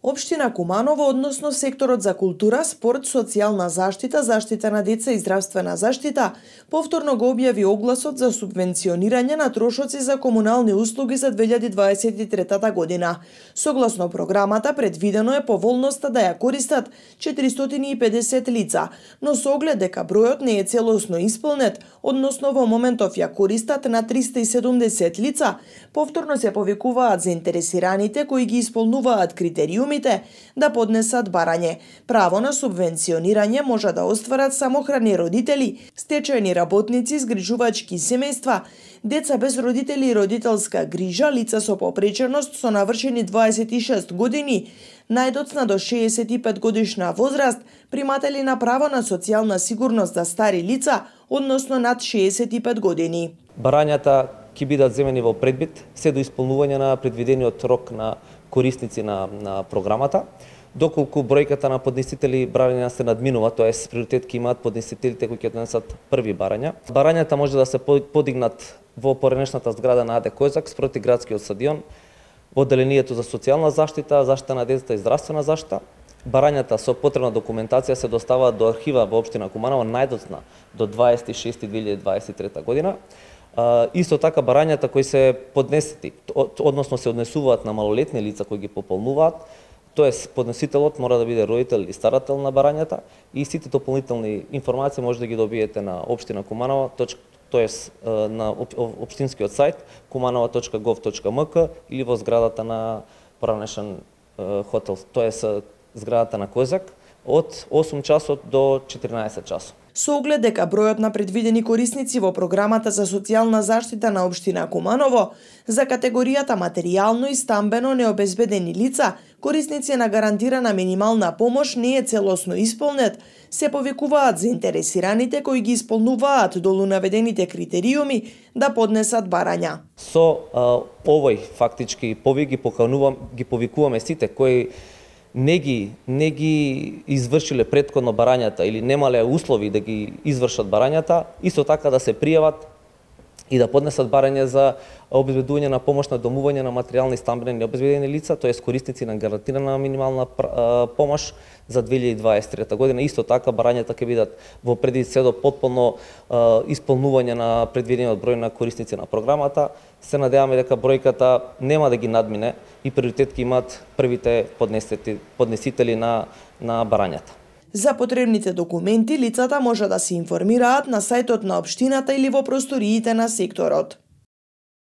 Општина Куманово, односно секторот за култура, спорт, социјална заштита, заштита на деца и здравствена заштита, повторно го објави огласот за субвенционирање на трошоци за комунални услуги за 2023 година. Согласно програмата, предвидено е поволноста да ја користат 450 лица, но со оглед дека бројот не е целосно исполнет, односно во моментов ја користат на 370 лица, повторно се повикуваат заинтересираните кои ги исполнуваат критериумите да поднесат барање. Право на субвенционирање може да остварат самохрани родители, стечајни работници, згрижувачки семејства, деца без родители и родителска грижа, лица со попреченост со навршени 26 години, најдоцна до 65 годишна возраст, приматели на право на социјална сигурност за стари лица, односно над 65 години. Барањата ќе бидат земени во предвид се до исполнување на предвидениот рок на корисници на програмата, доколку бројката на поднесители барања се надминува, тоа е приоритет ќе имаат поднесителите кои ќе донесат први барања. Барањата може да се подигнат во поранешната зграда на АД Којзак спроти градскиот стадион, во одделението за социјална заштита, заштита на децата и здравствена заштита. Барањата со потребна документација се доставаат до архива во општина Куманово најдоцна до 26.2023 година. Исто така барањата кои се поднесети, односно се однесуваат на малолетни лица кои ги пополнуваат, тоест поднесителот мора да биде родител или старател на барањата и сите дополнителни информации може да ги добиете на општина Куманово, тоест на општинскиот сајт kumanova.gov.mk или во зградата на поранешен хотел, тоест зградата на Којзак од 8 часот до 14 часот. Со оглед дека бројот на предвидени корисници во програмата за социјална заштита на општина Куманово за категоријата материјално и стамбено необезбедени лица, корисници на гарантирана минимална помош не е целосно исполнет, се повикуваат заинтересираните кои ги исполнуваат долу наведените критериуми да поднесат барања. Со овој фактички повик ги повикуваме сите кои не ги извршиле претходно барањата или немале услови да ги извршат барањата, исто така да се пријават и да поднесат барање за обезбедување на помош на домување на материјални стамбени необезбедени лица, тоест корисници на гарантирана минимална помош за 2023 година. Исто така барањата ќе бидат во предвид се до потполно исполнување на предвидениот број на корисници на програмата. Се надеваме дека бројката нема да ги надмине и приоритет ќе имаат првите поднесители на барањата. За потребните документи лицата може да се информираат на сајтот на општината или во просториите на секторот.